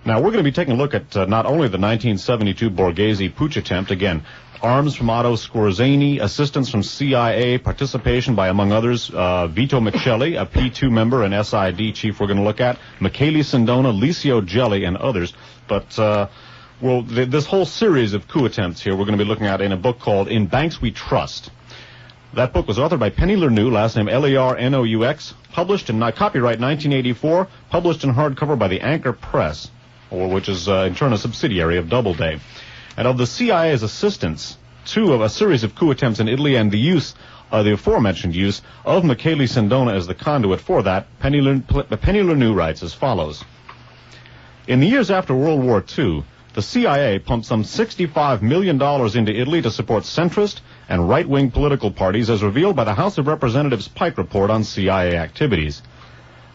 Now, we're going to be taking a look at not only the 1972 Borghese putsch attempt, again, arms from Otto Skorzeny, assistance from CIA, participation by, among others, Vito Michelli, a P2 member and SID chief we're going to look at, Michele Sindona, Licio Gelli, and others. But, this whole series of coup attempts here we're going to be looking at in a book called In Banks We Trust. That book was authored by Penny Lernoux, last name Lernoux, published in copyright 1984, published in hardcover by the Anchor Press, which is in turn a subsidiary of Doubleday. And of the CIA's assistance to a series of coup attempts in Italy and the aforementioned use of Michele Sindona as the conduit for that, Penny Lernoux writes as follows. In the years after World War II, the CIA pumped some $65 million into Italy to support centrist and right-wing political parties, as revealed by the House of Representatives Pike Report on CIA activities.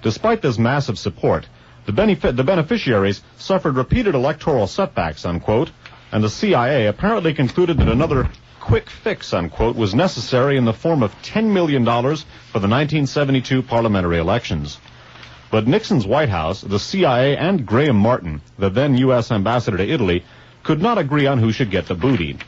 Despite this massive support, the beneficiaries suffered repeated electoral setbacks, unquote, and the CIA apparently concluded that another quick fix, unquote, was necessary in the form of $10 million for the 1972 parliamentary elections. But Nixon's White House, the CIA, and Graham Martin, the then U.S. ambassador to Italy, could not agree on who should get the booty.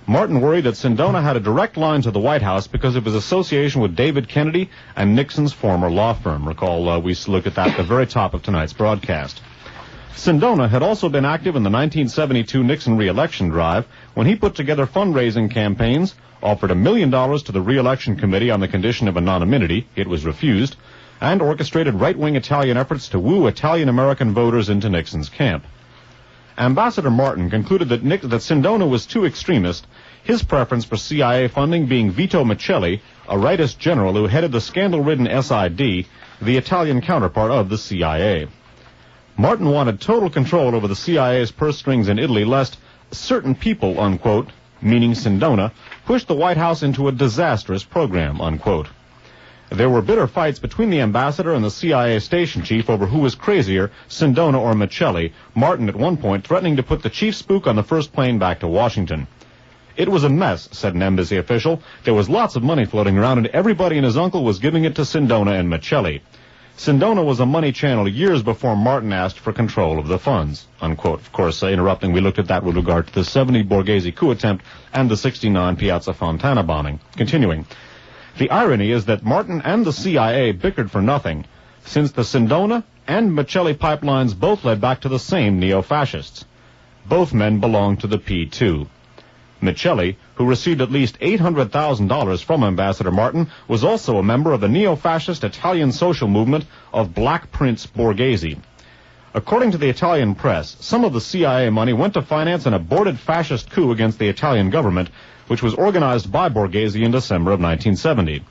Martin worried that Sindona had a direct line to the White House because of his association with David Kennedy and Nixon's former law firm. Recall, we looked at that at the very top of tonight's broadcast. Sindona had also been active in the 1972 Nixon re-election drive when he put together fundraising campaigns, offered $1 million to the re-election committee on the condition of anonymity. It was refused, and orchestrated right-wing Italian efforts to woo Italian-American voters into Nixon's camp. Ambassador Martin concluded that Sindona was too extremist, his preference for CIA funding being Vito Michelli, a rightist general who headed the scandal-ridden SID, the Italian counterpart of the CIA. Martin wanted total control over the CIA's purse strings in Italy lest certain people, unquote, meaning Sindona, pushed the White House into a disastrous program, unquote. There were bitter fights between the ambassador and the CIA station chief over who was crazier, Sindona or Michelli, Martin at one point threatening to put the chief spook on the first plane back to Washington. It was a mess, said an embassy official. There was lots of money floating around, and everybody and his uncle was giving it to Sindona and Michelli. Sindona was a money channel years before Martin asked for control of the funds, unquote. Of course, interrupting, we looked at that with regard to the 70 Borghese coup attempt and the 69 Piazza Fontana bombing. Continuing. The irony is that Martin and the CIA bickered for nothing, since the Sindona and Michelli pipelines both led back to the same neo-fascists. Both men belonged to the P2. Michelli, who received at least $800,000 from Ambassador Martin, was also a member of the neo-fascist Italian social movement of Black Prince Borghese. According to the Italian press, some of the CIA money went to finance an aborted fascist coup against the Italian government, which was organized by Borghese in December of 1970.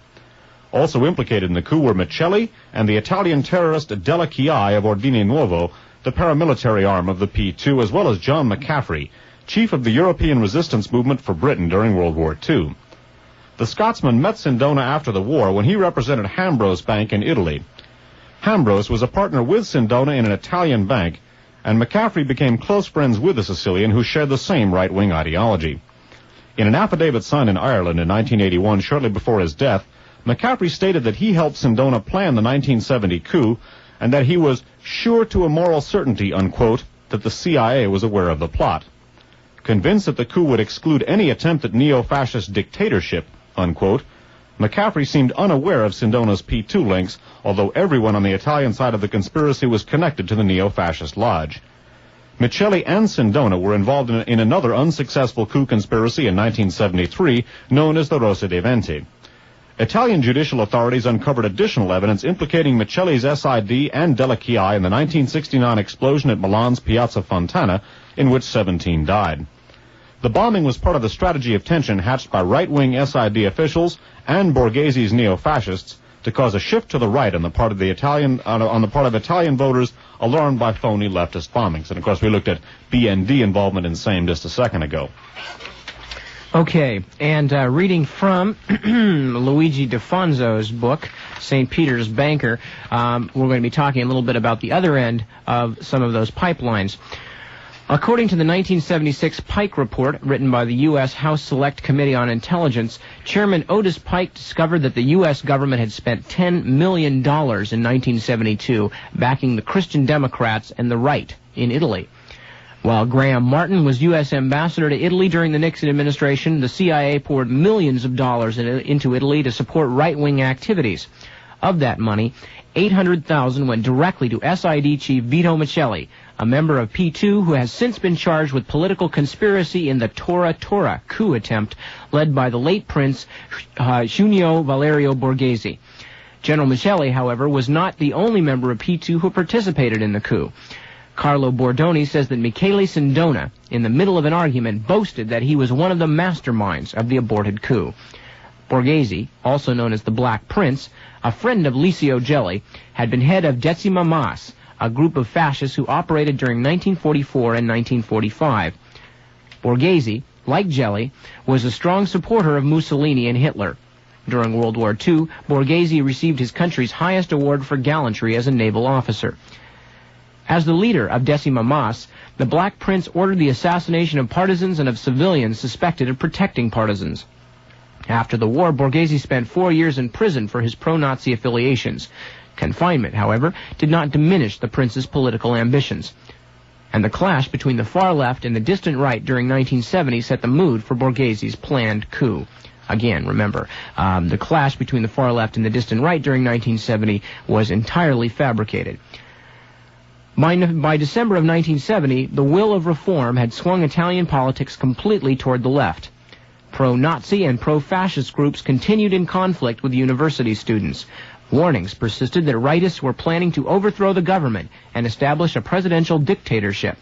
Also implicated in the coup were Michelli and the Italian terrorist Della Chiai of Ordine Nuovo, the paramilitary arm of the P2, as well as John McCaffrey, chief of the European resistance movement for Britain during World War II. The Scotsman met Sindona after the war when he represented Hambros Bank in Italy. Hambros was a partner with Sindona in an Italian bank, and McCaffrey became close friends with the Sicilian who shared the same right-wing ideology. In an affidavit signed in Ireland in 1981, shortly before his death, McCaffrey stated that he helped Sindona plan the 1970 coup and that he was sure to a moral certainty, unquote, that the CIA was aware of the plot. Convinced that the coup would exclude any attempt at neo-fascist dictatorship, unquote, McCaffrey seemed unaware of Sindona's P2 links, although everyone on the Italian side of the conspiracy was connected to the neo-fascist lodge. Michelli and Sindona were involved in another unsuccessful coup conspiracy in 1973, known as the Rosa dei Venti. Italian judicial authorities uncovered additional evidence implicating Michelli's SID and Della Chiai in the 1969 explosion at Milan's Piazza Fontana, in which 17 died. The bombing was part of the strategy of tension hatched by right-wing SID officials and Borghese's neo-fascists to cause a shift to the right on the part of Italian voters alarmed by phony leftist bombings. And of course, we looked at BND involvement in same just a second ago. Okay, and reading from Luigi DeFonzo's book, St. Peter's Banker, we're going to be talking a little bit about the other end of some of those pipelines. According to the 1976 Pike Report, written by the U.S. House Select Committee on Intelligence, Chairman Otis Pike discovered that the U.S. government had spent $10 million in 1972 backing the Christian Democrats and the right in Italy. While Graham Martin was U.S. ambassador to Italy during the Nixon administration, the CIA poured millions of dollars into Italy to support right-wing activities. Of that money, $800,000 went directly to SID Chief Vito Miceli, a member of P2 who has since been charged with political conspiracy in the Tora coup attempt led by the late Prince Junio Valerio Borghese. General Miceli, however, was not the only member of P2 who participated in the coup. Carlo Bordoni says that Michele Sindona, in the middle of an argument, boasted that he was one of the masterminds of the aborted coup. Borghese, also known as the Black Prince, a friend of Licio Gelli, had been head of Decima Mas, a group of fascists who operated during 1944 and 1945. Borghese, like Gelli, was a strong supporter of Mussolini and Hitler. During World War II, Borghese received his country's highest award for gallantry as a naval officer. As the leader of Decima Mas, the Black Prince ordered the assassination of partisans and of civilians suspected of protecting partisans. After the war, Borghese spent 4 years in prison for his pro-Nazi affiliations. Confinement, however, did not diminish the prince's political ambitions. And the clash between the far left and the distant right during 1970 set the mood for Borghese's planned coup. Again, remember, the clash between the far left and the distant right during 1970 was entirely fabricated. By December of 1970, the will of reform had swung Italian politics completely toward the left. Pro-Nazi and pro-fascist groups continued in conflict with university students. Warnings persisted that rightists were planning to overthrow the government and establish a presidential dictatorship.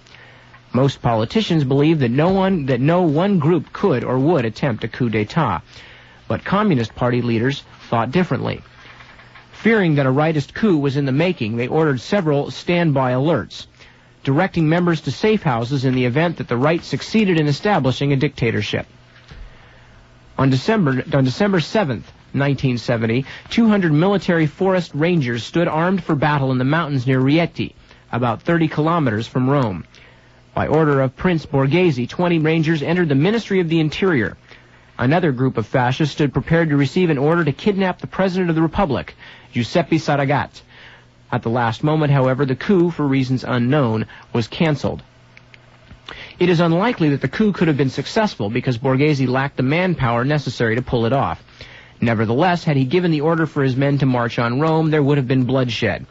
Most politicians believed that no one group could or would attempt a coup d'etat, but Communist Party leaders thought differently. Fearing that a rightist coup was in the making, they ordered several standby alerts, directing members to safe houses in the event that the right succeeded in establishing a dictatorship. On December 7th, 1970, 200 military forest rangers stood armed for battle in the mountains near Rieti, about 30 kilometers from Rome. By order of Prince Borghese, 20 rangers entered the Ministry of the Interior. Another group of fascists stood prepared to receive an order to kidnap the President of the Republic, Giuseppe Saragat. At the last moment, however, the coup, for reasons unknown, was canceled. It is unlikely that the coup could have been successful because Borghese lacked the manpower necessary to pull it off. Nevertheless, had he given the order for his men to march on Rome, there would have been bloodshed.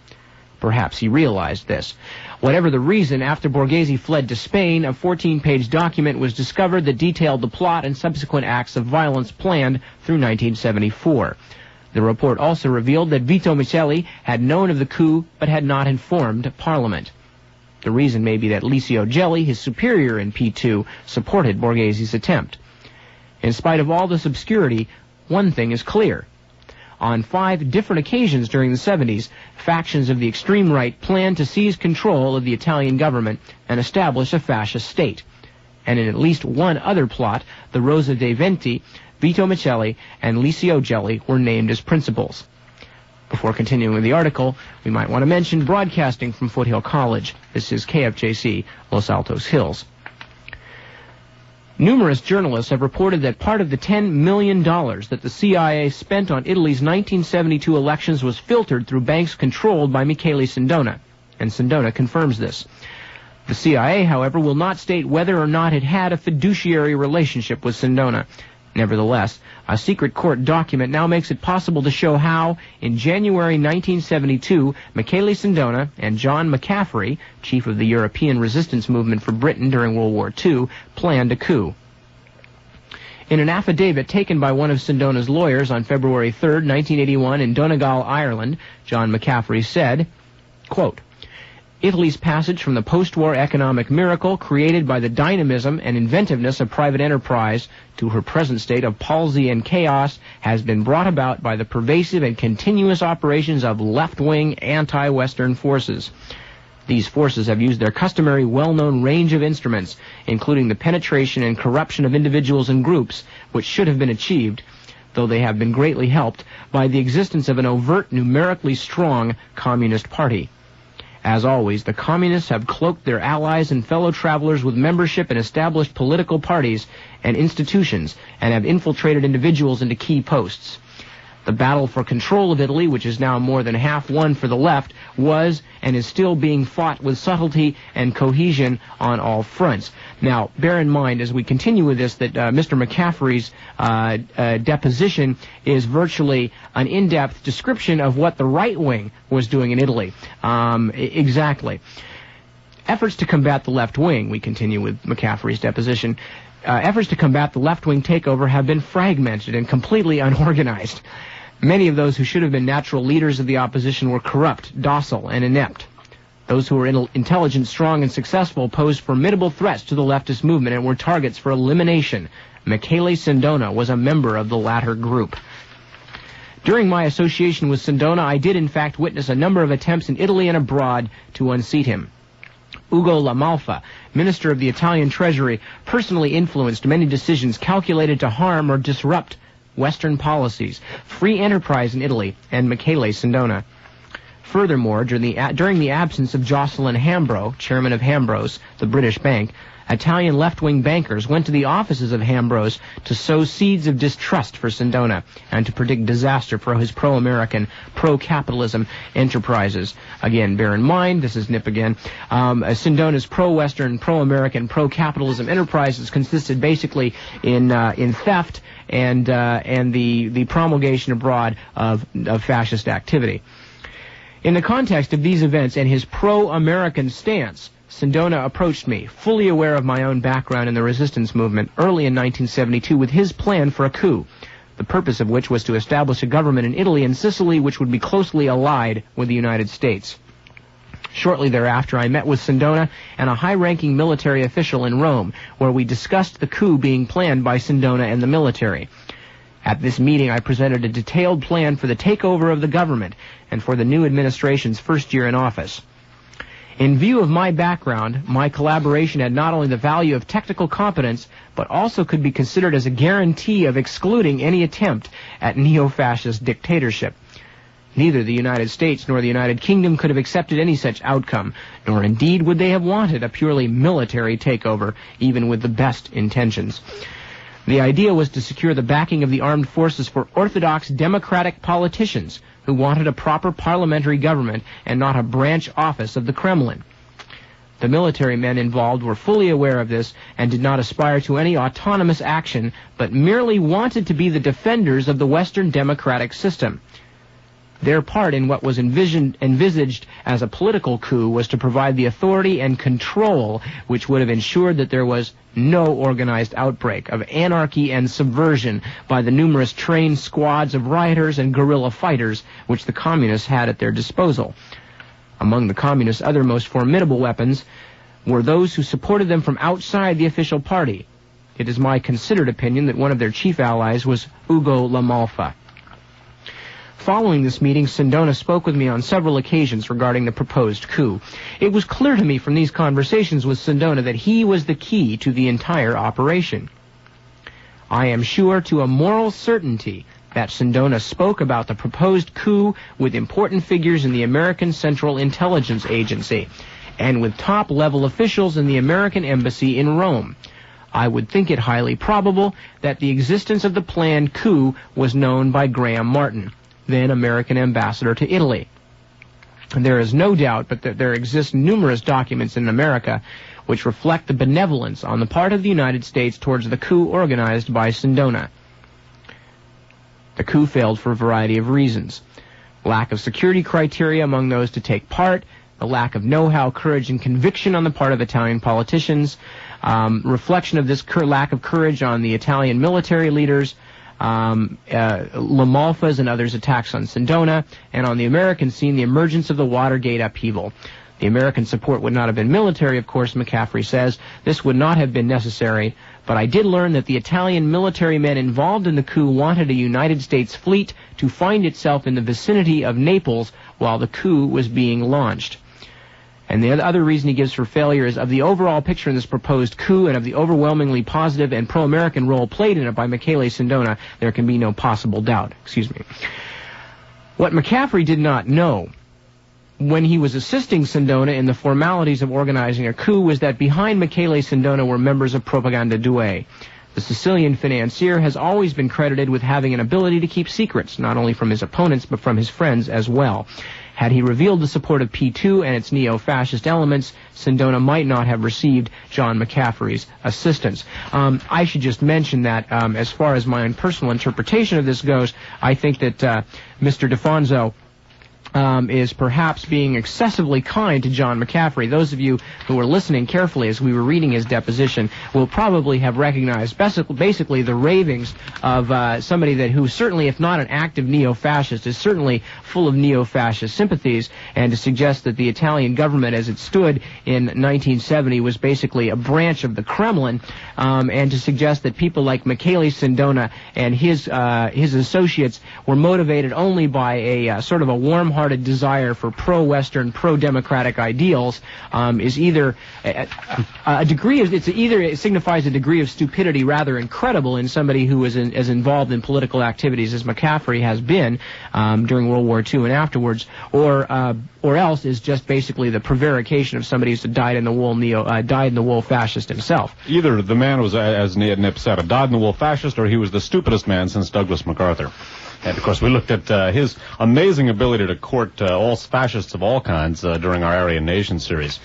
Perhaps he realized this. Whatever the reason, after Borghese fled to Spain, a 14-page document was discovered that detailed the plot and subsequent acts of violence planned through 1974. The report also revealed that Vito Miceli had known of the coup but had not informed Parliament. The reason may be that Licio Gelli, his superior in P2, supported Borghese's attempt. In spite of all this obscurity, one thing is clear. On 5 different occasions during the 70s, factions of the extreme right planned to seize control of the Italian government and establish a fascist state. And in at least one other plot, the Rosa dei Venti, Vito Miceli and Licio Gelli were named as principals. Before continuing with the article, we might want to mention broadcasting from Foothill College. This is KFJC, Los Altos Hills. Numerous journalists have reported that part of the $10 million that the CIA spent on Italy's 1972 elections was filtered through banks controlled by Michele Sindona, and Sindona confirms this. The CIA, however, will not state whether or not it had a fiduciary relationship with Sindona. Nevertheless, a secret court document now makes it possible to show how, in January 1972, Michele Sindona and John McCaffrey, chief of the European resistance movement for Britain during World War II, planned a coup. In an affidavit taken by one of Sindona's lawyers on February 3, 1981, in Donegal, Ireland, John McCaffrey said, quote, Italy's passage from the post-war economic miracle created by the dynamism and inventiveness of private enterprise to her present state of palsy and chaos has been brought about by the pervasive and continuous operations of left-wing anti-Western forces. These forces have used their customary well-known range of instruments, including the penetration and corruption of individuals and groups, which should have been achieved, though they have been greatly helped by the existence of an overt, numerically strong Communist Party. As always, the communists have cloaked their allies and fellow travelers with membership in established political parties and institutions and have infiltrated individuals into key posts. The battle for control of Italy, which is now more than half won for the left, was and is still being fought with subtlety and cohesion on all fronts. Now, bear in mind as we continue with this that Mr. McCaffrey's deposition is virtually an in-depth description of what the right wing was doing in Italy. Exactly. Efforts to combat the left wing, we continue with McCaffrey's deposition, efforts to combat the left-wing takeover have been fragmented and completely unorganized. Many of those who should have been natural leaders of the opposition were corrupt, docile, and inept. Those who were intelligent, strong, and successful posed formidable threats to the leftist movement and were targets for elimination. Michele Sindona was a member of the latter group. During my association with Sindona, I did in fact witness a number of attempts in Italy and abroad to unseat him. Ugo La Malfa, Minister of the Italian Treasury, personally influenced many decisions calculated to harm or disrupt Western policies, free enterprise in Italy, and Michele Sindona. Furthermore, during the absence of Jocelyn Hambro, chairman of Hambros, the British bank, Italian left-wing bankers went to the offices of Hambros to sow seeds of distrust for Sindona and to predict disaster for his pro-American, pro-capitalism enterprises. Again, bear in mind, this is Nip again, Sindona's pro-Western, pro-American, pro-capitalism enterprises consisted basically in theft and the promulgation abroad of fascist activity. In the context of these events and his pro-American stance, Sindona approached me, fully aware of my own background in the resistance movement, early in 1972 with his plan for a coup, the purpose of which was to establish a government in Italy and Sicily which would be closely allied with the United States. Shortly thereafter, I met with Sindona and a high-ranking military official in Rome, where we discussed the coup being planned by Sindona and the military. At this meeting, I presented a detailed plan for the takeover of the government and for the new administration's first year in office. In view of my background, my collaboration had not only the value of technical competence, but also could be considered as a guarantee of excluding any attempt at neo-fascist dictatorship. Neither the United States nor the United Kingdom could have accepted any such outcome, nor indeed would they have wanted a purely military takeover, even with the best intentions. The idea was to secure the backing of the armed forces for orthodox democratic politicians who wanted a proper parliamentary government and not a branch office of the Kremlin. The military men involved were fully aware of this and did not aspire to any autonomous action, but merely wanted to be the defenders of the Western democratic system. Their part in what was envisaged as a political coup was to provide the authority and control which would have ensured that there was no organized outbreak of anarchy and subversion by the numerous trained squads of rioters and guerrilla fighters which the communists had at their disposal. Among the communists' other most formidable weapons were those who supported them from outside the official party. It is my considered opinion that one of their chief allies was Ugo La Malfa. Following this meeting, Sindona spoke with me on several occasions regarding the proposed coup. It was clear to me from these conversations with Sindona that he was the key to the entire operation. I am sure to a moral certainty that Sindona spoke about the proposed coup with important figures in the American Central Intelligence Agency and with top-level officials in the American Embassy in Rome. I would think it highly probable that the existence of the planned coup was known by Graham Martin, then American ambassador to Italy. There is no doubt but that there exist numerous documents in America which reflect the benevolence on the part of the United States towards the coup organized by Sindona. The coup failed for a variety of reasons. Lack of security criteria among those to take part, the lack of know-how, courage, and conviction on the part of Italian politicians, reflection of this lack of courage on the Italian military leaders, La Malfa's and others' attacks on Sindona, and on the American scene, the emergence of the Watergate upheaval. The American support would not have been military, of course, McCaffrey says. This would not have been necessary, but I did learn that the Italian military men involved in the coup wanted a United States fleet to find itself in the vicinity of Naples while the coup was being launched. And the other reason he gives for failure is of the overall picture in this proposed coup and of the overwhelmingly positive and pro-American role played in it by Michele Sindona, there can be no possible doubt. What McCaffrey did not know when he was assisting Sindona in the formalities of organizing a coup was that behind Michele Sindona were members of Propaganda Due. The Sicilian financier has always been credited with having an ability to keep secrets, not only from his opponents but from his friends as well. Had he revealed the support of P2 and its neo-fascist elements, Sindona might not have received John McCaffrey's assistance. I should just mention that as far as my own personal interpretation of this goes, I think that Mr. DeFonso is perhaps being excessively kind to John McCaffrey. Those of you who were listening carefully as we were reading his deposition will probably have recognized basically the ravings of somebody who certainly, if not an active neo-fascist, is certainly full of neo-fascist sympathies, and to suggest that the Italian government as it stood in 1970 was basically a branch of the Kremlin, and to suggest that people like Michele Sindona and his associates were motivated only by a sort of a warm-hearted desire for pro-Western, pro-democratic ideals is either a degree of it signifies a degree of stupidity rather incredible in somebody who is as involved in political activities as McCaffrey has been during World War II and afterwards, or else is just basically the prevarication of somebody who's died in the wool fascist himself. Either the man was, as Nip said, a dyed-in-the-wool fascist, or he was the stupidest man since Douglas MacArthur. And, of course, we looked at his amazing ability to court all fascists of all kinds during our Aryan Nation series.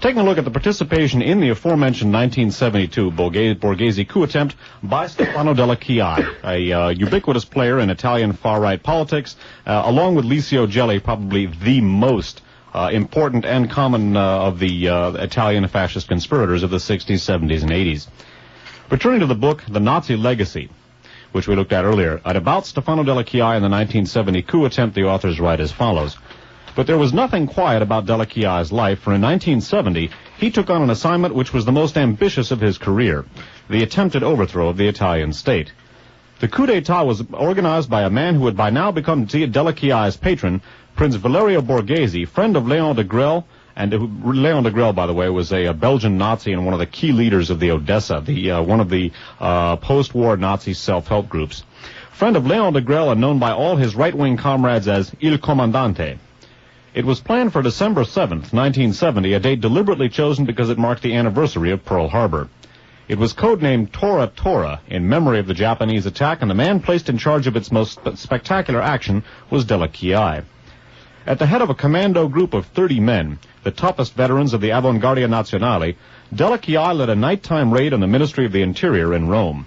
Taking a look at the participation in the aforementioned 1972 Borghese coup attempt by Stefano Della Chiai, a ubiquitous player in Italian far-right politics, along with Licio Gelli, probably the most important and common of the Italian fascist conspirators of the 60s, 70s, and 80s. Returning to the book, The Nazi Legacy, which we looked at earlier, at about Stefano Della Chiai in the 1970 coup attempt, the authors write as follows. But there was nothing quiet about Della Chiai's life, for in 1970, he took on an assignment which was the most ambitious of his career, the attempted overthrow of the Italian state. The coup d'etat was organized by a man who had by now become Della Chiai's patron, Prince Valerio Borghese, friend of Léon Degrelle, and Léon Degrelle, by the way, was a Belgian Nazi and one of the key leaders of the Odessa, one of the post-war Nazi self-help groups. Friend of Léon Degrelle and known by all his right-wing comrades as Il Comandante. It was planned for December 7th, 1970, a date deliberately chosen because it marked the anniversary of Pearl Harbor. It was codenamed Tora Tora in memory of the Japanese attack, and the man placed in charge of its most spectacular action was Della Chiai. At the head of a commando group of 30 men, the toughest veterans of the Avanguardia Nazionale, Della Chiai led a nighttime raid on the Ministry of the Interior in Rome.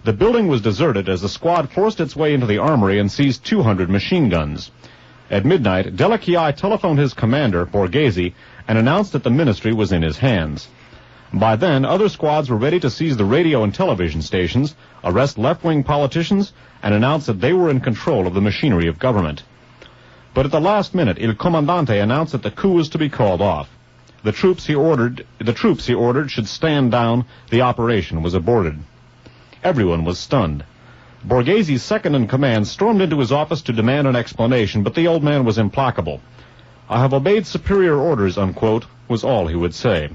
The building was deserted as the squad forced its way into the armory and seized 200 machine guns. At midnight, Della Chiai telephoned his commander, Borghese, and announced that the ministry was in his hands. By then, other squads were ready to seize the radio and television stations, arrest left-wing politicians, and announce that they were in control of the machinery of government. But at the last minute, Il Comandante announced that the coup was to be called off. The troops he ordered should stand down. The operation was aborted. Everyone was stunned. Borghese's second-in-command stormed into his office to demand an explanation, but the old man was implacable. "I have obeyed superior orders," unquote, was all he would say.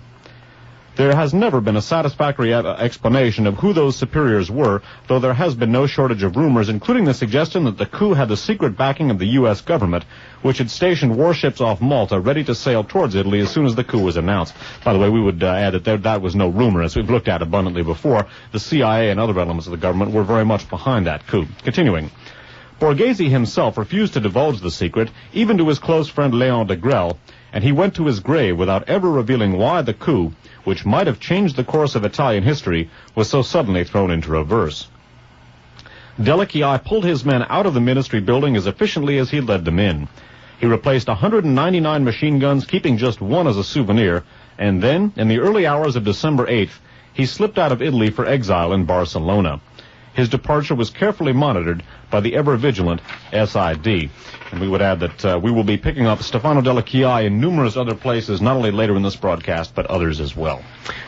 There has never been a satisfactory explanation of who those superiors were, though there has been no shortage of rumors, including the suggestion that the coup had the secret backing of the U.S. government, which had stationed warships off Malta ready to sail towards Italy as soon as the coup was announced. By the way, we would add that that was no rumor, as we've looked at abundantly before. The CIA and other elements of the government were very much behind that coup. Continuing. Borghese himself refused to divulge the secret, even to his close friend Léon Degrelle, and he went to his grave without ever revealing why the coup, which might have changed the course of Italian history, was so suddenly thrown into reverse. Della Chiai pulled his men out of the ministry building as efficiently as he led them in. He replaced 199 machine guns, keeping just one as a souvenir, and then, in the early hours of December 8th, he slipped out of Italy for exile in Barcelona. His departure was carefully monitored by the ever-vigilant SID. And we would add that we will be picking up Stefano Della Chiai in numerous other places, not only later in this broadcast, but others as well.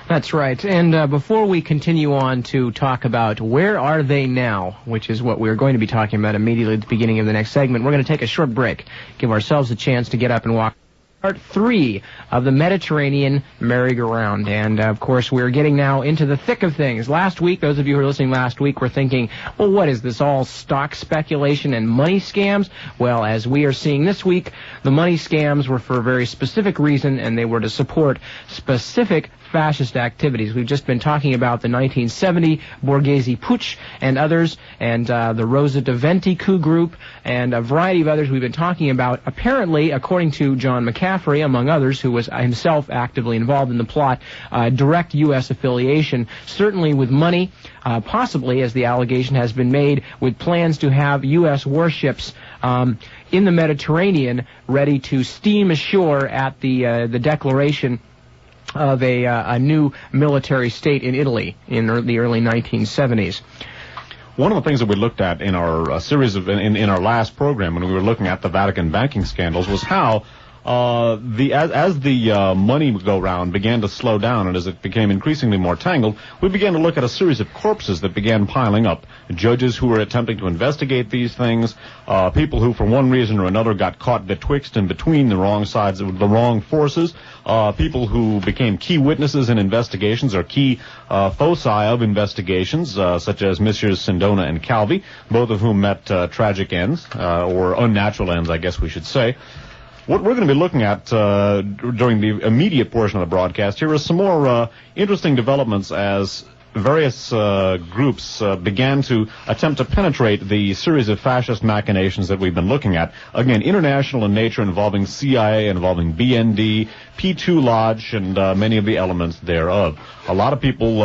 That's right. And before we continue on to talk about where are they now, which is what we're going to be talking about immediately at the beginning of the next segment, we're going to take a short break, give ourselves a chance to get up and walk Part 3 of the Mediterranean merry-go-round. And, of course, we're getting now into the thick of things. Last week, those of you who were listening last week were thinking, well, what is this, all stock speculation and money scams? Well, as we are seeing this week, the money scams were for a very specific reason, and they were to support specific fascist activities. We've just been talking about the 1970 Borghese Putsch and others, and the Rosa de Venti coup group, and a variety of others we've been talking about. Apparently, according to John McCaffrey, among others, who was himself actively involved in the plot, direct U.S. affiliation, certainly with money, possibly, as the allegation has been made, with plans to have U.S. warships in the Mediterranean ready to steam ashore at the declaration of a new military state in Italy in the early 1970s. One of the things that we looked at in our series of in our last program when we were looking at the Vatican banking scandals was how as the money go-round began to slow down and as it became increasingly more tangled, we began to look at a series of corpses that began piling up. Judges who were attempting to investigate these things, people who for one reason or another got caught betwixt and between the wrong sides of the wrong forces, people who became key witnesses in investigations or key foci of investigations, such as Messrs. Sindona and Calvi, both of whom met tragic ends, or unnatural ends, I guess we should say. What we're going to be looking at during the immediate portion of the broadcast here is some more interesting developments as various groups began to attempt to penetrate the series of fascist machinations that we've been looking at. Again, international in nature, involving CIA, involving BND, P2 Lodge, and many of the elements thereof. A lot of people,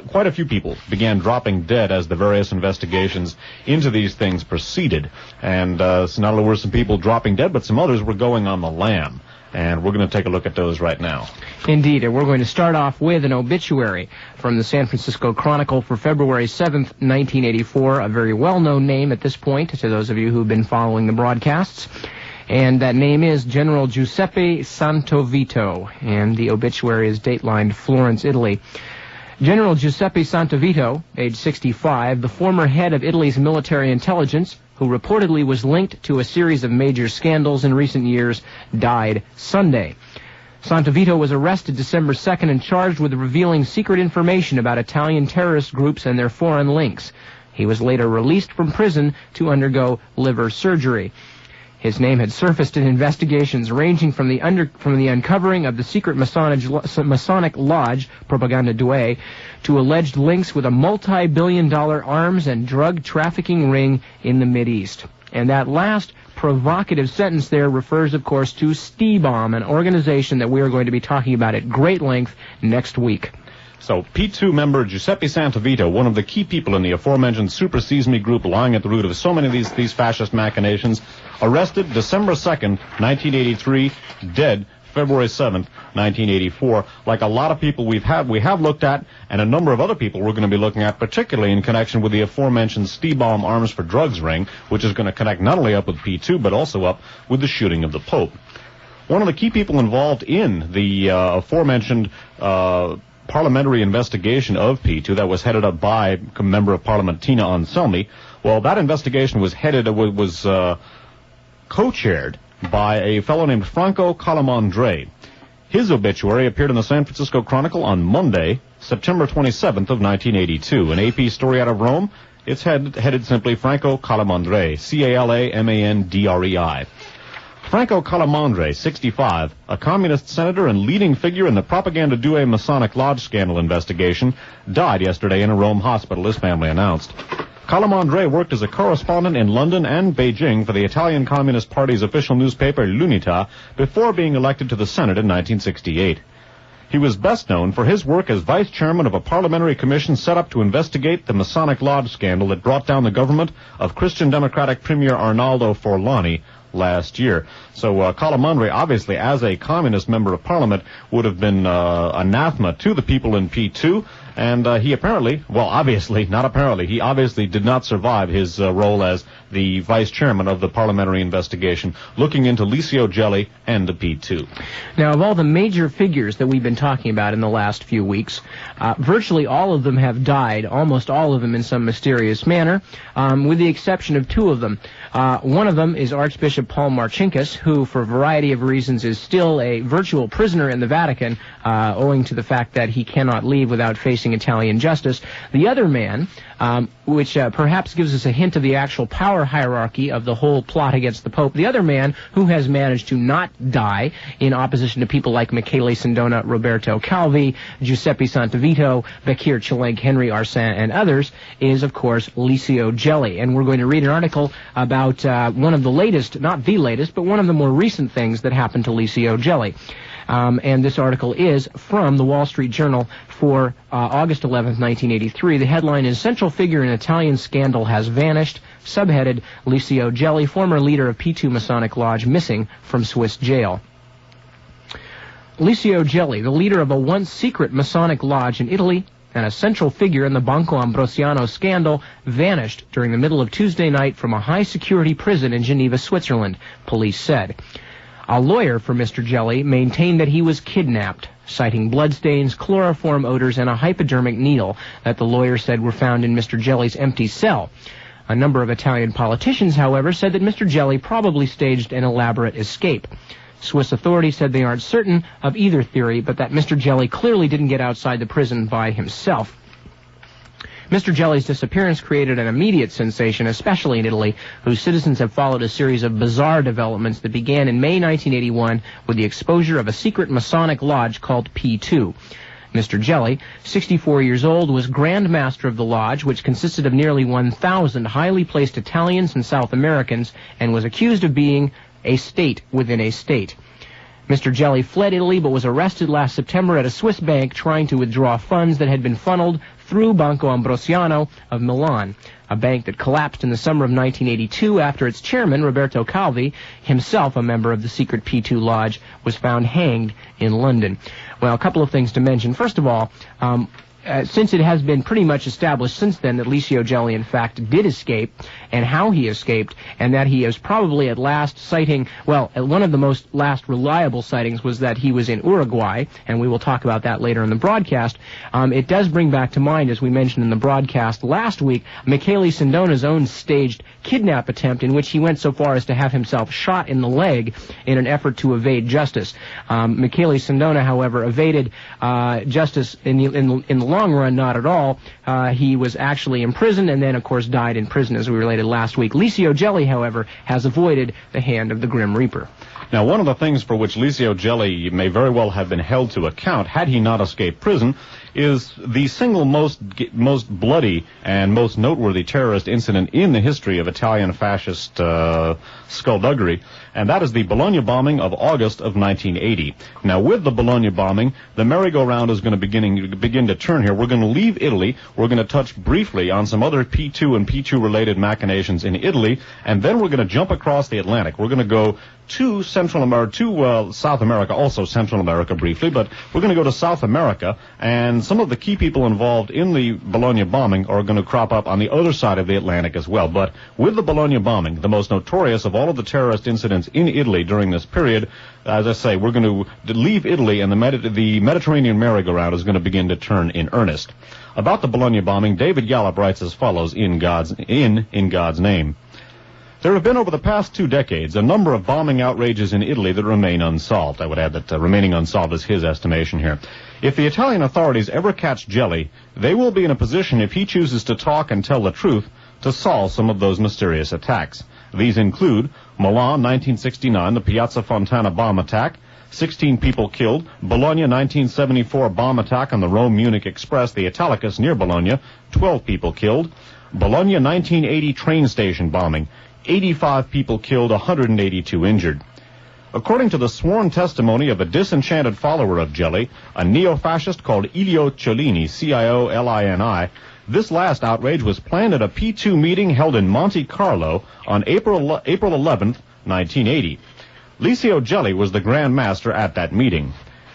quite a few people began dropping dead as the various investigations into these things proceeded. And so not only were some people dropping dead, but some others were going on the lam. And we're going to take a look at those right now. Indeed, and we're going to start off with an obituary from the San Francisco Chronicle for February 7th, 1984, a very well-known name at this point to those of you who've been following the broadcasts. And that name is General Giuseppe Santovito, and the obituary is datelined Florence, Italy. General Giuseppe Santovito, age 65, the former head of Italy's military intelligence, who reportedly was linked to a series of major scandals in recent years, died Sunday. Santovito was arrested December 2nd and charged with revealing secret information about Italian terrorist groups and their foreign links. He was later released from prison to undergo liver surgery. His name had surfaced in investigations ranging from the uncovering of the secret Masonic Lodge, Propaganda Due, to alleged links with a multi-billion-dollar arms and drug trafficking ring in the Mideast. And that last provocative sentence there refers, of course, to STIBOM, an organization that we are going to be talking about at great length next week. So, P2 member Giuseppe Santovito, one of the key people in the aforementioned Super Sesame group lying at the root of so many of these fascist machinations, arrested December 2nd, 1983, dead February 7th, 1984. Like a lot of people we have looked at, and a number of other people we're going to be looking at, particularly in connection with the aforementioned STIBOM Arms for Drugs ring, which is going to connect not only up with P2, but also up with the shooting of the Pope. One of the key people involved in the aforementioned parliamentary investigation of P2 that was headed up by Member of Parliament Tina Anselmi, well, that investigation was co-chaired by a fellow named Franco Calamandrei. His obituary appeared in the San Francisco Chronicle on Monday, September 27th of 1982. An AP story out of Rome. It's headed simply Franco Calamandrei, Calamandrei. Franco Calamandrei, 65, a communist senator and leading figure in the Propaganda Due Masonic Lodge scandal investigation, died yesterday in a Rome hospital, his family announced. Calamandrei worked as a correspondent in London and Beijing for the Italian Communist Party's official newspaper, L'Unità, before being elected to the Senate in 1968. He was best known for his work as vice chairman of a parliamentary commission set up to investigate the Masonic Lodge scandal that brought down the government of Christian Democratic Premier Arnaldo Forlani last year. So Calamandrei, obviously, as a communist member of parliament, would have been anathema to the people in P2, and he apparently, well, obviously, not apparently, he obviously did not survive his role as the vice chairman of the parliamentary investigation, looking into Licio Gelli and the P2. Now, of all the major figures that we've been talking about in the last few weeks, virtually all of them have died, almost all of them in some mysterious manner, with the exception of two of them. One of them is Archbishop Archbishop Paul Marcinkus, who, for a variety of reasons, is still a virtual prisoner in the Vatican, owing to the fact that he cannot leave without facing Italian justice. The other man, which perhaps gives us a hint of the actual power hierarchy of the whole plot against the Pope, the other man who has managed to not die in opposition to people like Michele Sindona, Roberto Calvi, Giuseppe Santavito, Bekir Chelenk, Henry Arsan, and others, is, of course, Licio Gelli. And we're going to read an article about one of the latest, not the latest, but one of the more recent things that happened to Licio Gelli. And this article is from the Wall Street Journal for August 11th, 1983. The headline is Central Figure in Italian Scandal Has Vanished, subheaded Licio Gelli, former leader of P2 Masonic Lodge, missing from Swiss jail. Licio Gelli, the leader of a once secret Masonic Lodge in Italy and a central figure in the Banco Ambrosiano scandal, vanished during the middle of Tuesday night from a high-security prison in Geneva, Switzerland, police said. A lawyer for Mr. Gelli maintained that he was kidnapped, citing bloodstains, chloroform odors, and a hypodermic needle that the lawyer said were found in Mr. Gelli's empty cell. A number of Italian politicians, however, said that Mr. Gelli probably staged an elaborate escape. Swiss authorities said they aren't certain of either theory, but that Mr. Gelli clearly didn't get outside the prison by himself. Mr. Gelli's disappearance created an immediate sensation, especially in Italy, whose citizens have followed a series of bizarre developments that began in May 1981 with the exposure of a secret Masonic lodge called P2. Mr. Gelli, 64 years old, was Grand Master of the lodge, which consisted of nearly 1,000 highly placed Italians and South Americans, and was accused of being a state within a state. Mr. Gelli fled Italy but was arrested last September at a Swiss bank trying to withdraw funds that had been funneled through Banco Ambrosiano of Milan, a bank that collapsed in the summer of 1982 after its chairman, Roberto Calvi, himself a member of the secret P2 Lodge, was found hanged in London. Well, a couple of things to mention. First of all, since it has been pretty much established since then that Licio Gelli, in fact, did escape, and how he escaped, and that he is probably at last sighting, well, one of the most last reliable sightings was that he was in Uruguay, and we will talk about that later in the broadcast. It does bring back to mind, as we mentioned in the broadcast last week, Michele Sindona's own staged kidnap attempt in which he went so far as to have himself shot in the leg in an effort to evade justice. Michele Sindona, however, evaded justice in the long run, not at all. He was actually imprisoned and then, of course, died in prison, as we related last week. Licio Gelli, however, has avoided the hand of the Grim Reaper. Now, one of the things for which Licio Gelli may very well have been held to account, had he not escaped prison, is the single most bloody and most noteworthy terrorist incident in the history of Italian fascist skullduggery, and that is the Bologna bombing of August of 1980. Now, with the Bologna bombing, the merry-go-round is going to begin to turn here. We're going to leave Italy. We're going to touch briefly on some other P2 and P2-related machinations in Italy, and then we're going to jump across the Atlantic. We're going to go to South America, also Central America briefly, but we're going to go to South America, and some of the key people involved in the Bologna bombing are going to crop up on the other side of the Atlantic as well. But with the Bologna bombing, the most notorious of all of the terrorist incidents in Italy during this period, as I say, we're going to leave Italy, and the Mediterranean merry-go-round is going to begin to turn in earnest. About the Bologna bombing, David Gallup writes as follows in God's name. There have been over the past 2 decades a number of bombing outrages in Italy that remain unsolved. I would add that remaining unsolved is his estimation here. If the Italian authorities ever catch Gelli, they will be in a position, if he chooses to talk and tell the truth, to solve some of those mysterious attacks. These include Milan 1969, the Piazza Fontana bomb attack, 16 people killed, Bologna 1974 bomb attack on the Rome-Munich Express, the Italicus near Bologna, 12 people killed, Bologna 1980 train station bombing, 85 people killed, 182 injured. According to the sworn testimony of a disenchanted follower of Gelli, a neo-fascist called Ilio Ciolini, Ciolini, this last outrage was planned at a P2 meeting held in Monte Carlo on April 11th, 1980. Licio Gelli was the Grand Master at that meeting.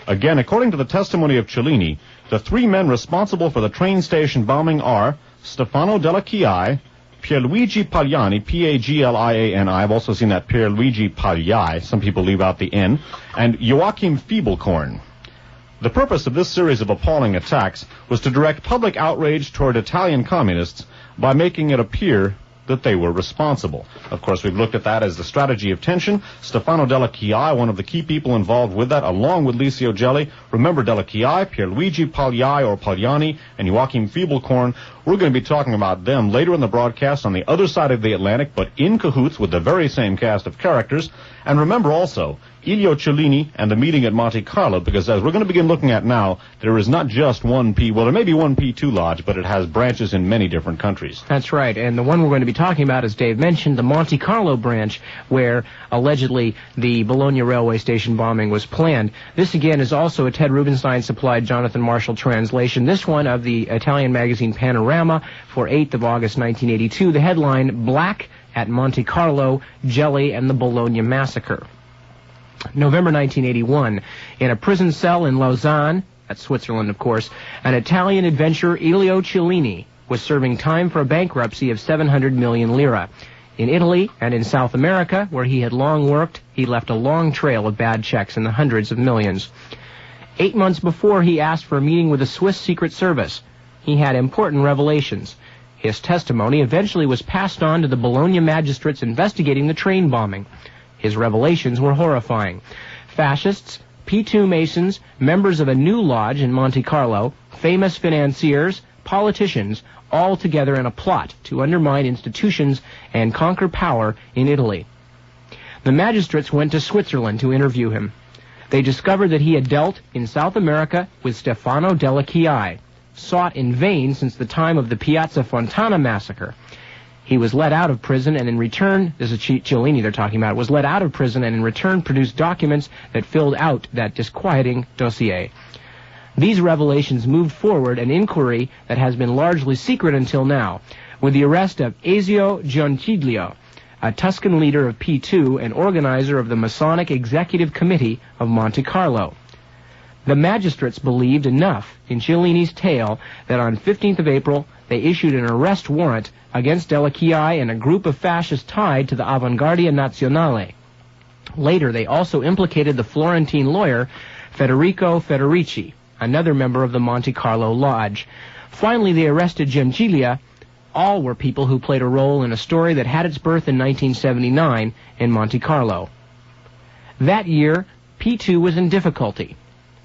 Again, according to the testimony of Ciolini, the 3 men responsible for the train station bombing are Stefano Della Chiai, Pierluigi Pagliani, P-A-G-L-I-A-N-I, I've also seen that Pierluigi Pagliai, some people leave out the N, and Joachim Fiebelkorn. The purpose of this series of appalling attacks was to direct public outrage toward Italian communists by making it appear that they were responsible. Of course, we've looked at that as the strategy of tension. Stefano Della Chiai, one of the key people involved with that, along with Licio Gelli. Remember Della Chiai, Pierluigi Pagliai or Pagliani, and Joachim Fiebelkorn. We're going to be talking about them later in the broadcast on the other side of the Atlantic, but in cahoots with the very same cast of characters. And remember also, Elio Cellini and the meeting at Monte Carlo, because as we're going to begin looking at now, there is not just one there may be one P2 lodge, but it has branches in many different countries. That's right, and the one we're going to be talking about, as Dave mentioned, the Monte Carlo branch, where allegedly the Bologna railway station bombing was planned. This again is also a Ted Rubenstein-supplied Jonathan Marshall translation, this one of the Italian magazine Panorama for 8th of August 1982. The headline, Black at Monte Carlo, Gelli and the Bologna Massacre. November 1981, in a prison cell in Lausanne, that's Switzerland, of course, an Italian adventurer, Elio Cellini, was serving time for a bankruptcy of 700 million lira. In Italy and in South America, where he had long worked, he left a long trail of bad checks in the hundreds of millions. 8 months before, he asked for a meeting with the Swiss Secret Service. He had important revelations. His testimony eventually was passed on to the Bologna magistrates investigating the train bombing. His revelations were horrifying. Fascists, P2 Masons, members of a new lodge in Monte Carlo, famous financiers, politicians, all together in a plot to undermine institutions and conquer power in Italy. The magistrates went to Switzerland to interview him. They discovered that he had dealt in South America with Stefano Della Chiai, sought in vain since the time of the Piazza Fontana massacre. He was let out of prison and in return, this is Cellini they're talking about, was let out of prison and in return produced documents that filled out that disquieting dossier. These revelations moved forward an inquiry that has been largely secret until now, with the arrest of Ezio Gianciglio, a Tuscan leader of P2 and organizer of the Masonic Executive Committee of Monte Carlo. The magistrates believed enough in Cellini's tale that on 15th of April they issued an arrest warrant against Della Chiai and a group of fascists tied to the Avanguardia Nazionale. Later, they also implicated the Florentine lawyer Federico Federici, another member of the Monte Carlo Lodge. Finally, they arrested Gianciglio. All were people who played a role in a story that had its birth in 1979 in Monte Carlo. That year, P2 was in difficulty.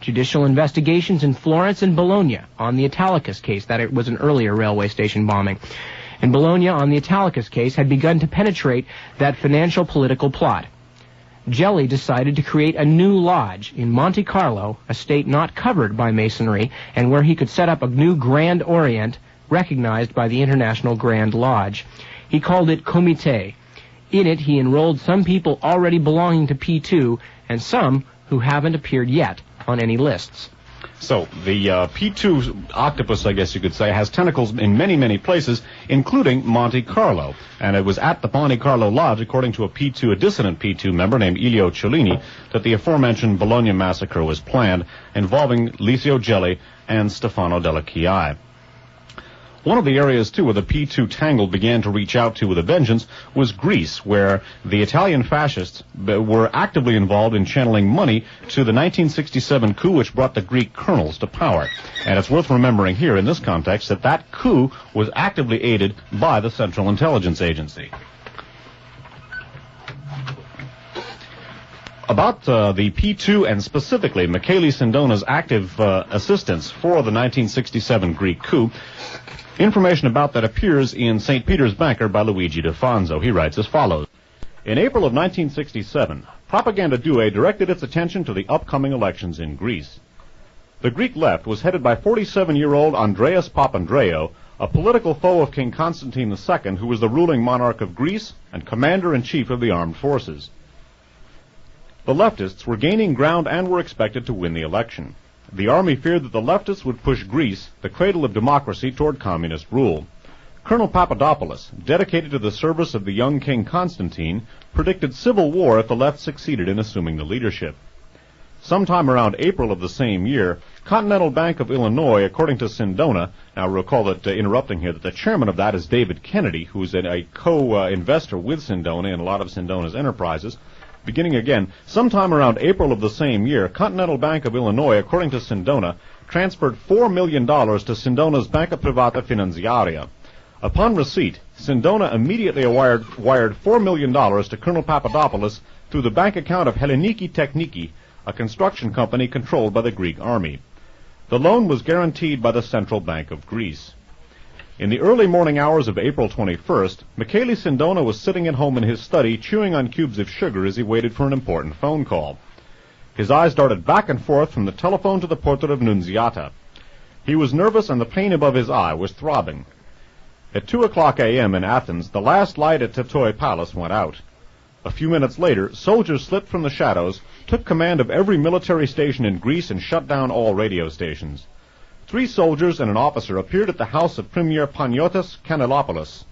Judicial investigations in Florence and Bologna on the Italicus case, that it was an earlier railway station bombing. In Bologna on the Italicus case had begun to penetrate that financial political plot. Gelli decided to create a new lodge in Monte Carlo, a state not covered by Masonry, and where he could set up a new Grand Orient recognized by the International Grand Lodge. He called it Comité. In it, he enrolled some people already belonging to P2 and some who haven't appeared yet on any lists. So the P2 octopus, I guess you could say, has tentacles in many, many places, including Monte Carlo. And it was at the Monte Carlo Lodge, according to a dissident P2 member named Elio Cellini, that the aforementioned Bologna massacre was planned, involving Licio Gelli and Stefano Della Chiai. One of the areas, too, where the P2 tangle began to reach out to with a vengeance was Greece, where the Italian fascists were actively involved in channeling money to the 1967 coup which brought the Greek colonels to power. And it's worth remembering here in this context that that coup was actively aided by the Central Intelligence Agency. About the P2 and specifically Michele Sindona's active assistance for the 1967 Greek coup, information about that appears in St. Peter's Banker by Luigi DeFonso. He writes as follows. In April of 1967, Propaganda Due directed its attention to the upcoming elections in Greece. The Greek left was headed by 47-year-old Andreas Papandreou, a political foe of King Constantine II, who was the ruling monarch of Greece and commander-in-chief of the armed forces. The leftists were gaining ground and were expected to win the election. The army feared that the leftists would push Greece, the cradle of democracy, toward communist rule. Colonel Papadopoulos, dedicated to the service of the young King Constantine, predicted civil war if the left succeeded in assuming the leadership. Sometime around April of the same year, Continental Bank of Illinois, according to Sindona, now recall that, interrupting here, that the chairman of that is David Kennedy, who's a co-investor with Sindona in a lot of Sindona's enterprises. Beginning again, sometime around April of the same year, Continental Bank of Illinois, according to Sindona, transferred $4 million to Sindona's Banca Privata Finanziaria. Upon receipt, Sindona immediately wired $4 million to Colonel Papadopoulos through the bank account of Helleniki Tekniki, a construction company controlled by the Greek army. The loan was guaranteed by the Central Bank of Greece. In the early morning hours of April 21st, Michele Sindona was sitting at home in his study chewing on cubes of sugar as he waited for an important phone call. His eyes darted back and forth from the telephone to the portrait of Nunziata. He was nervous and the pain above his eye was throbbing. At 2 o'clock a.m. in Athens, the last light at Tetoi Palace went out. A few minutes later, soldiers slipped from the shadows, took command of every military station in Greece, and shut down all radio stations. 3 soldiers and an officer appeared at the house of Premier Panagiotis Kanelopoulos.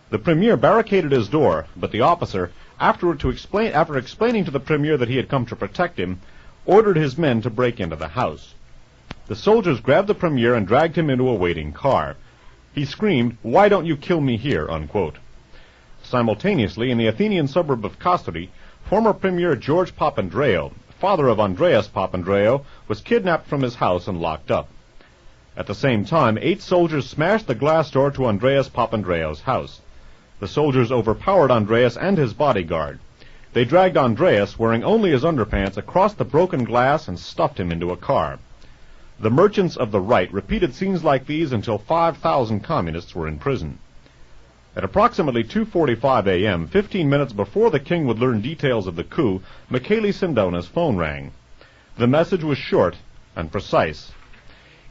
The premier barricaded his door, but the officer, after explaining to the premier that he had come to protect him, ordered his men to break into the house. The soldiers grabbed the premier and dragged him into a waiting car. He screamed, "Why don't you kill me here?" unquote. Simultaneously, in the Athenian suburb of Kastri, former Premier George Papandreou, father of Andreas Papandreou, was kidnapped from his house and locked up. At the same time, 8 soldiers smashed the glass door to Andreas Papandreou's house. The soldiers overpowered Andreas and his bodyguard. They dragged Andreas, wearing only his underpants, across the broken glass and stuffed him into a car. The merchants of the right repeated scenes like these until 5,000 communists were in prison. At approximately 2:45 a.m., 15 minutes before the king would learn details of the coup, Michele Sindona's phone rang. The message was short and precise.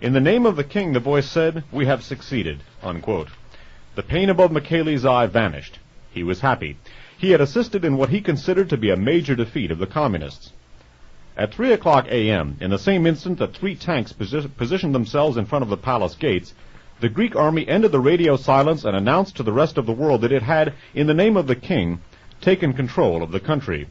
In the name of the king, the voice said, "We have succeeded," unquote. The pain above Michele's eye vanished. He was happy. He had assisted in what he considered to be a major defeat of the communists. At 3 o'clock a.m., in the same instant that 3 tanks positioned themselves in front of the palace gates, the Greek army ended the radio silence and announced to the rest of the world that it had, in the name of the king, taken control of the country.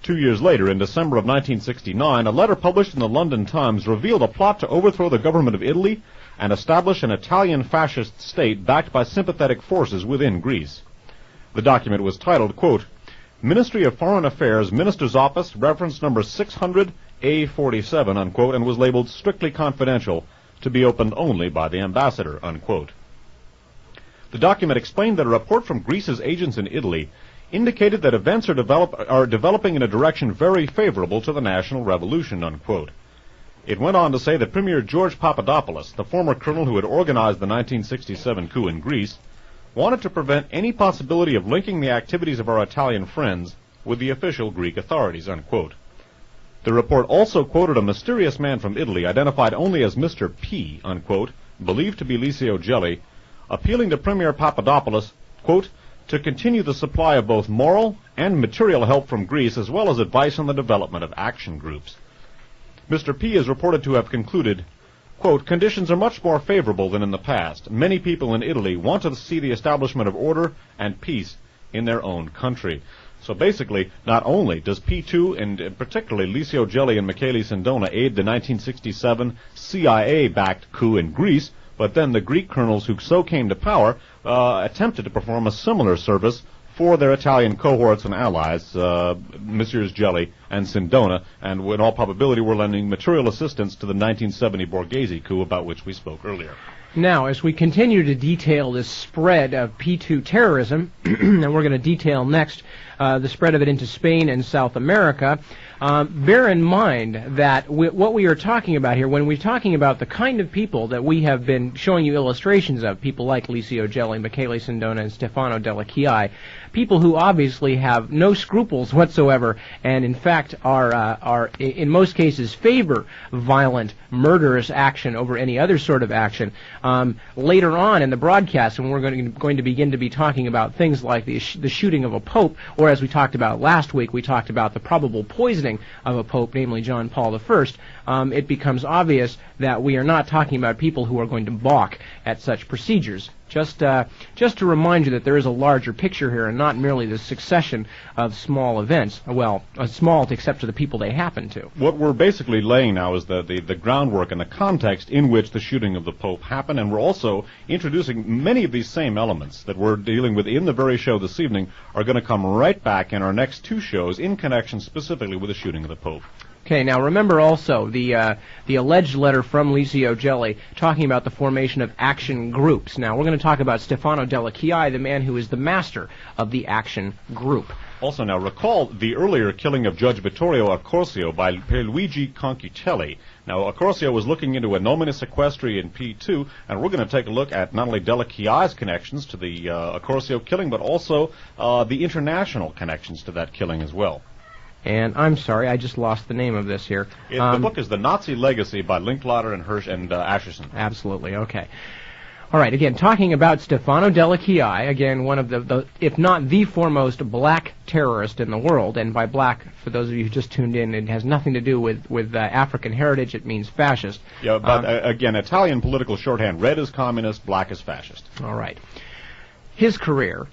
2 years later, in December of 1969, a letter published in the London Times revealed a plot to overthrow the government of Italy and establish an Italian fascist state backed by sympathetic forces within Greece. The document was titled, quote, "Ministry of Foreign Affairs, Minister's Office, reference number 600 A47, unquote, and was labeled strictly confidential, to be opened only by the ambassador," unquote. The document explained that a report from Greece's agents in Italy indicated that events are developing in a direction very favorable to the national revolution, unquote. It went on to say that Premier George Papadopoulos, the former colonel who had organized the 1967 coup in Greece, wanted to prevent any possibility of linking the activities of our Italian friends with the official Greek authorities, unquote. The report also quoted a mysterious man from Italy, identified only as Mr. P, unquote, believed to be Licio Gelli, appealing to Premier Papadopoulos, quote, to continue the supply of both moral and material help from Greece, as well as advice on the development of action groups. Mr. P is reported to have concluded, quote, "Conditions are much more favorable than in the past. Many people in Italy want to see the establishment of order and peace in their own country." So basically, not only does P2 and particularly Licio Gelli and Michele Sindona aid the 1967 CIA-backed coup in Greece, but then the Greek colonels who so came to power attempted to perform a similar service for their Italian cohorts and allies, Messrs. Gelli and Sindona, and in all probability were lending material assistance to the 1970 Borghese coup about which we spoke earlier. Now, as we continue to detail this spread of P2 terrorism, and we're going to detail next the spread of it into Spain and South America, bear in mind that what we are talking about here, when we're talking about the kind of people that we have been showing you illustrations of, people like Licio Gelli, Michele Sindona, and Stefano Della Chiai, people who obviously have no scruples whatsoever, and in fact are in most cases favor violent, murderous action over any other sort of action. Later on in the broadcast, when we're going to begin to be talking about things like the shooting of a pope, or as we talked about last week, we talked about the probable poisoning of a pope, namely John Paul I, it becomes obvious that we are not talking about people who are going to balk at such procedures. Just to remind you that there is a larger picture here, and not merely the succession of small events. Well, small except to the people they happen to. What we're basically laying now is the groundwork and the context in which the shooting of the Pope happened, and we're also introducing many of these same elements that we're dealing with in the very show this evening are going to come right back in our next 2 shows in connection specifically with the shooting of the Pope. Okay, now remember also the alleged letter from Licio Gelli talking about the formation of action groups. Now we're going to talk about Stefano Della Chiai, the man who is the master of the action group. Also, now recall the earlier killing of Judge Vittorio Accorsio by Pierluigi Concutelli. Now, Accorsio was looking into a nominus sequestri in P2, and we're going to take a look at not only Della Chiai's connections to the Accorsio killing, but also the international connections to that killing as well. And I'm sorry, I just lost the name of this here. The book is The Nazi Legacy by Linklater and Hirsch and Ascherson. Absolutely, okay. All right, again, talking about Stefano Della Chiai, again, one of the, if not the foremost black terrorist in the world, and by black, for those of you who just tuned in, it has nothing to do with African heritage, it means fascist. Yeah, but again, Italian political shorthand, red is communist, black is fascist. All right. His career,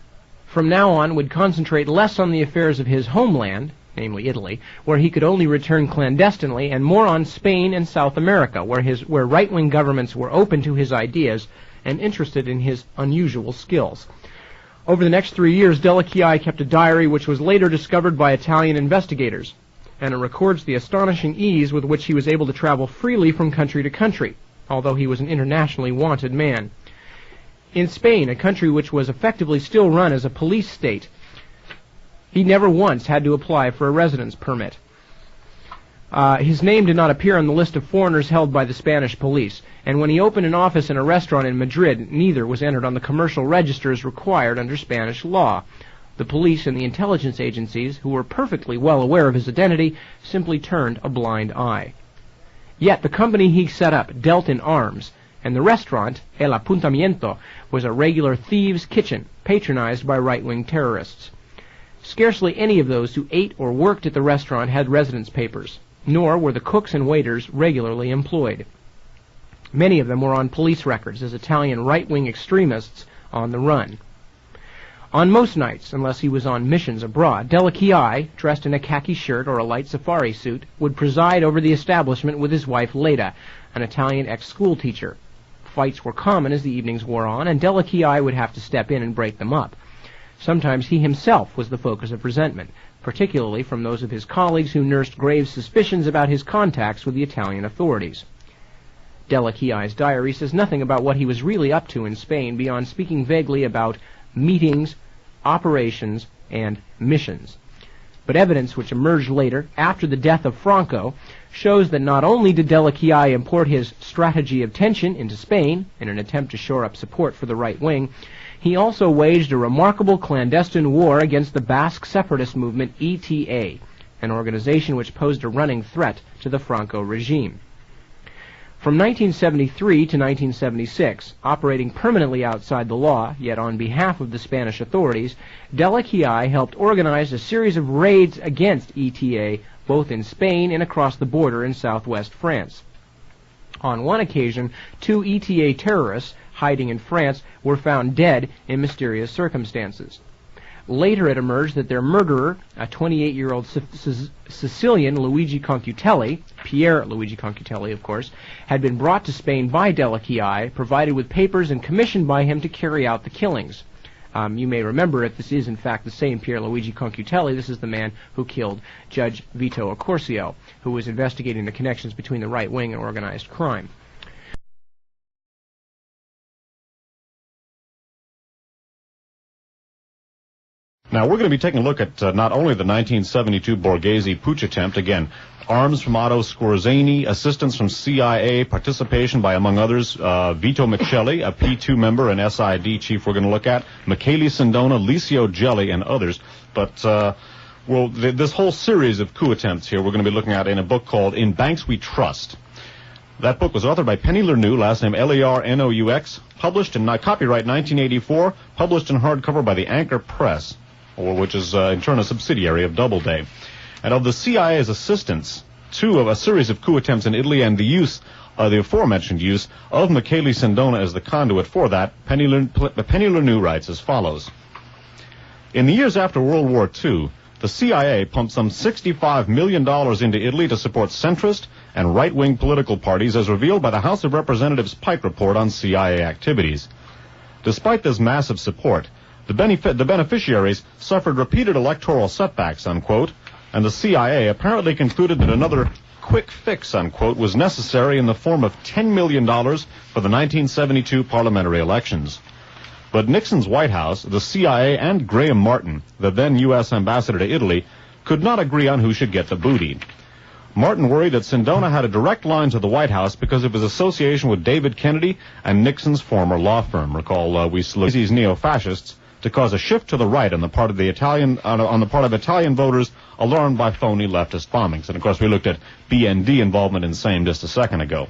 from now on, would concentrate less on the affairs of his homeland, namely Italy, where he could only return clandestinely, and more on Spain and South America, where right-wing governments were open to his ideas and interested in his unusual skills. Over the next 3 years, Della Chiai kept a diary which was later discovered by Italian investigators, and it records the astonishing ease with which he was able to travel freely from country to country, although he was an internationally wanted man. In Spain, a country which was effectively still run as a police state, he never once had to apply for a residence permit. His name did not appear on the list of foreigners held by the Spanish police, and when he opened an office in a restaurant in Madrid, neither was entered on the commercial registers required under Spanish law. The police and the intelligence agencies, who were perfectly well aware of his identity, simply turned a blind eye. Yet the company he set up dealt in arms, and the restaurant, El Apuntamiento, was a regular thieves' kitchen, patronized by right-wing terrorists. Scarcely any of those who ate or worked at the restaurant had residence papers, nor were the cooks and waiters regularly employed. Many of them were on police records as Italian right-wing extremists on the run. On most nights, unless he was on missions abroad, Della Chiai, dressed in a khaki shirt or a light safari suit, would preside over the establishment with his wife Leda, an Italian ex-school teacher. Fights were common as the evenings wore on, and Della Chiai would have to step in and break them up. Sometimes he himself was the focus of resentment, particularly from those of his colleagues who nursed grave suspicions about his contacts with the Italian authorities. Della Chiai's diary says nothing about what he was really up to in Spain beyond speaking vaguely about meetings, operations, and missions. But evidence which emerged later, after the death of Franco, shows that not only did Della Chiai import his strategy of tension into Spain in an attempt to shore up support for the right wing, he also waged a remarkable clandestine war against the Basque separatist movement ETA, an organization which posed a running threat to the Franco regime. From 1973 to 1976, operating permanently outside the law, yet on behalf of the Spanish authorities, Della Chiai helped organize a series of raids against ETA, both in Spain and across the border in southwest France. On one occasion, 2 ETA terrorists hiding in France were found dead in mysterious circumstances. Later it emerged that their murderer, a 28-year-old Sicilian Luigi Concutelli, Pierre Luigi Concutelli, of course, had been brought to Spain by Della Chiai, provided with papers and commissioned by him to carry out the killings. You may remember, if this is in fact the same Pierre Luigi Concutelli, this is the man who killed Judge Vito Accorsio, who was investigating the connections between the right wing and organized crime. Now, we're going to be taking a look at not only the 1972 Borghese putsch attempt, again, arms from Otto Skorzeny, assistance from CIA, participation by, among others, Vito Michelli, a P2 member and SID chief we're going to look at, Michele Sindona, Licio Gelli, and others. But, this whole series of coup attempts here we're going to be looking at in a book called In Banks We Trust. That book was authored by Penny Lernoux, last name Lernoux, published in copyright 1984, published in hardcover by the Anchor Press, which is in turn a subsidiary of Doubleday. And of the CIA's assistance to a series of coup attempts in Italy and the aforementioned use of Michele Sindona as the conduit for that, Penny Lernoux writes as follows. In the years after World War II, the CIA pumped some $65 million into Italy to support centrist and right-wing political parties, as revealed by the House of Representatives Pike Report on CIA activities. Despite this massive support, the beneficiaries suffered repeated electoral setbacks, unquote, and the CIA apparently concluded that another quick fix, unquote, was necessary in the form of $10 million for the 1972 parliamentary elections. But Nixon's White House, the CIA, and Graham Martin, the then U.S. ambassador to Italy, could not agree on who should get the booty. Martin worried that Sindona had a direct line to the White House because of his association with David Kennedy and Nixon's former law firm. Recall, we looked these neo-fascists to cause a shift to the right on the part of Italian voters alarmed by phony leftist bombings. And of course, we looked at BND involvement in same just a second ago.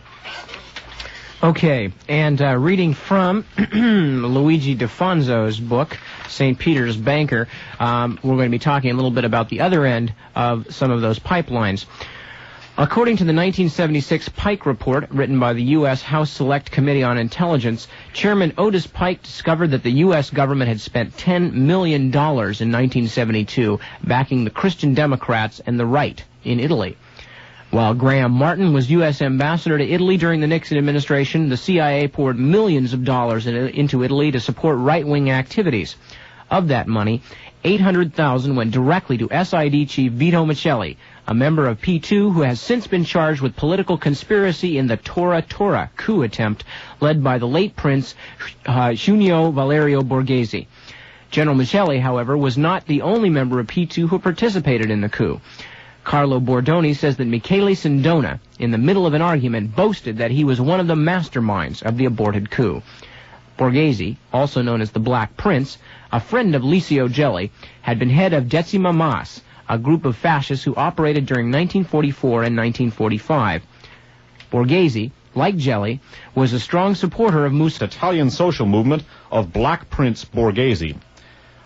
Okay, and reading from Luigi Defonso's book, St. Peter's Banker, we're going to be talking a little bit about the other end of some of those pipelines. According to the 1976 Pike Report, written by the U.S. House Select Committee on Intelligence, Chairman Otis Pike discovered that the U.S. government had spent $10 million in 1972 backing the Christian Democrats and the right in Italy. While Graham Martin was U.S. ambassador to Italy during the Nixon administration, the CIA poured millions of dollars into Italy to support right-wing activities. Of that money, $800,000 went directly to SID chief Vito Michelli, a member of P2 who has since been charged with political conspiracy in the Tora coup attempt led by the late Prince Junio Valerio Borghese. General Michelli, however, was not the only member of P2 who participated in the coup. Carlo Bordoni says that Michele Sindona, in the middle of an argument, boasted that he was one of the masterminds of the aborted coup. Borghese, also known as the Black Prince, a friend of Licio Gelli, had been head of Decima Mas, a group of fascists who operated during 1944 and 1945. Borghese, like Gelli, was a strong supporter of Mussolini's Italian social movement of Black Prince Borghese.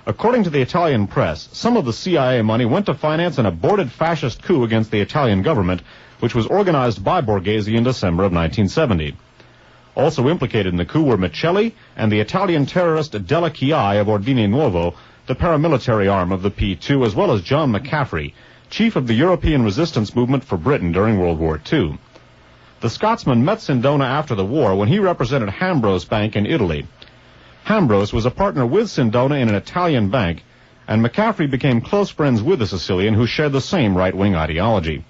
According to the Italian press, some of the CIA money went to finance an aborted fascist coup against the Italian government, which was organized by Borghese in December of 1970. Also implicated in the coup were Michelli and the Italian terrorist Della Chiai of Ordine Nuovo, the paramilitary arm of the P2, as well as John McCaffrey, chief of the European resistance movement for Britain during World War II. The Scotsman met Sindona after the war when he represented Hambros Bank in Italy. Hambros was a partner with Sindona in an Italian bank, and McCaffrey became close friends with the Sicilian who shared the same right-wing ideology.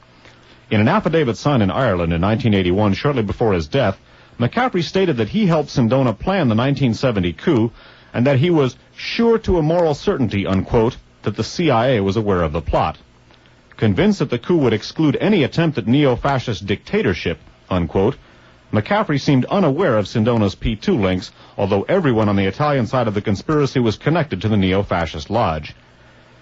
In an affidavit signed in Ireland in 1981, shortly before his death, McCaffrey stated that he helped Sindona plan the 1970 coup and that he was sure to a moral certainty, unquote, that the CIA was aware of the plot. Convinced that the coup would exclude any attempt at neo-fascist dictatorship, unquote, McCaffrey seemed unaware of Sindona's P2 links, although everyone on the Italian side of the conspiracy was connected to the neo-fascist lodge.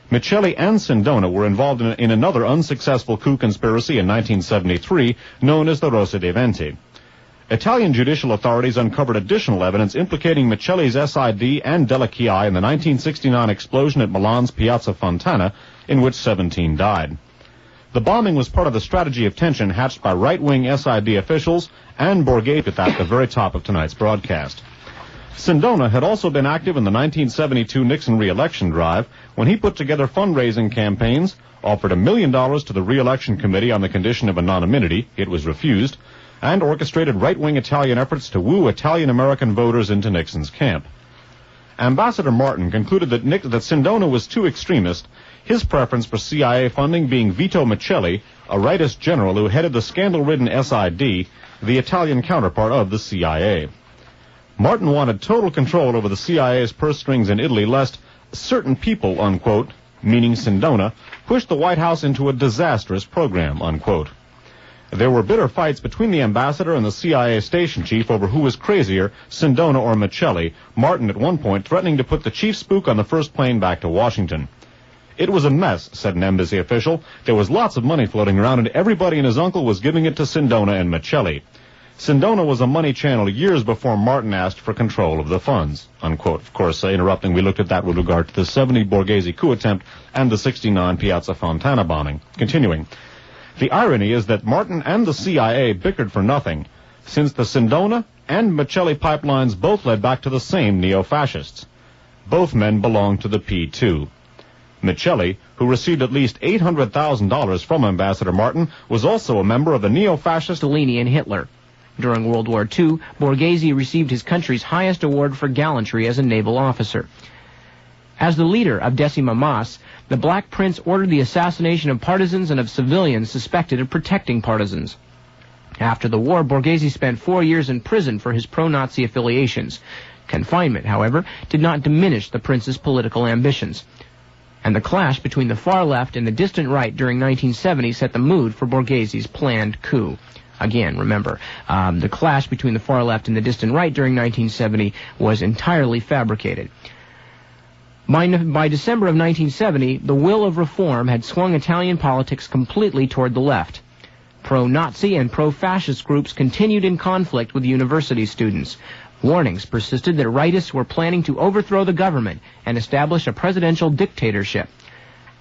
Michelli and Sindona were involved in another unsuccessful coup conspiracy in 1973, known as the Rosa dei Venti. Italian judicial authorities uncovered additional evidence implicating Michelli's SID and Della Chiai in the 1969 explosion at Milan's Piazza Fontana, in which 17 died. The bombing was part of the strategy of tension hatched by right-wing SID officials and Borghese at the very top of tonight's broadcast. Sindona had also been active in the 1972 Nixon re-election drive when he put together fundraising campaigns, offered $1 million to the re-election committee on the condition of anonymity. It was refused, and orchestrated right-wing Italian efforts to woo Italian-American voters into Nixon's camp. Ambassador Martin concluded that Sindona was too extremist, his preference for CIA funding being Vito Michelli, a rightist general who headed the scandal-ridden SID, the Italian counterpart of the CIA. Martin wanted total control over the CIA's purse strings in Italy lest certain people, unquote, meaning Sindona, pushed the White House into a disastrous program, unquote. There were bitter fights between the ambassador and the CIA station chief over who was crazier, Sindona or Michelli, Martin at one point threatening to put the chief spook on the first plane back to Washington. It was a mess, said an embassy official. There was lots of money floating around, and everybody and his uncle was giving it to Sindona and Michelli. Sindona was a money channel years before Martin asked for control of the funds, unquote. Of course, interrupting, we looked at that with regard to the 70 Borghese coup attempt and the 69 Piazza Fontana bombing. Continuing. The irony is that Martin and the CIA bickered for nothing, since the Sindona and Michelli pipelines both led back to the same neo-fascists. Both men belonged to the P2. Michelli, who received at least $800,000 from Ambassador Martin, was also a member of the neo-fascist Mussolini and Hitler. During World War II, Borghese received his country's highest award for gallantry as a naval officer. As the leader of Decima Mas, the Black Prince ordered the assassination of partisans and of civilians suspected of protecting partisans. After the war, Borghese spent 4 years in prison for his pro-Nazi affiliations. Confinement, however, did not diminish the prince's political ambitions. And the clash between the far left and the distant right during 1970 set the mood for Borghese's planned coup. Again, remember, the clash between the far left and the distant right during 1970 was entirely fabricated. By December of 1970, the will of reform had swung Italian politics completely toward the left. Pro-Nazi and pro-fascist groups continued in conflict with university students. Warnings persisted that rightists were planning to overthrow the government and establish a presidential dictatorship.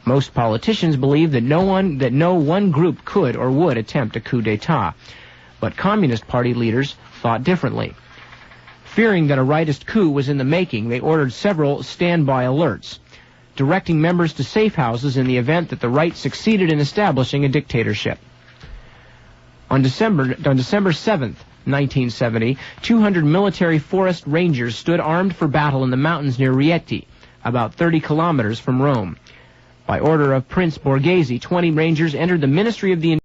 Most politicians believed that no one group could or would attempt a coup d'etat, but Communist Party leaders thought differently. Fearing that a rightist coup was in the making, they ordered several standby alerts, directing members to safe houses in the event that the right succeeded in establishing a dictatorship. On December 7th, 1970, 200 military forest rangers stood armed for battle in the mountains near Rieti, about 30 kilometers from Rome. By order of Prince Borghese, 20 rangers entered the Ministry of the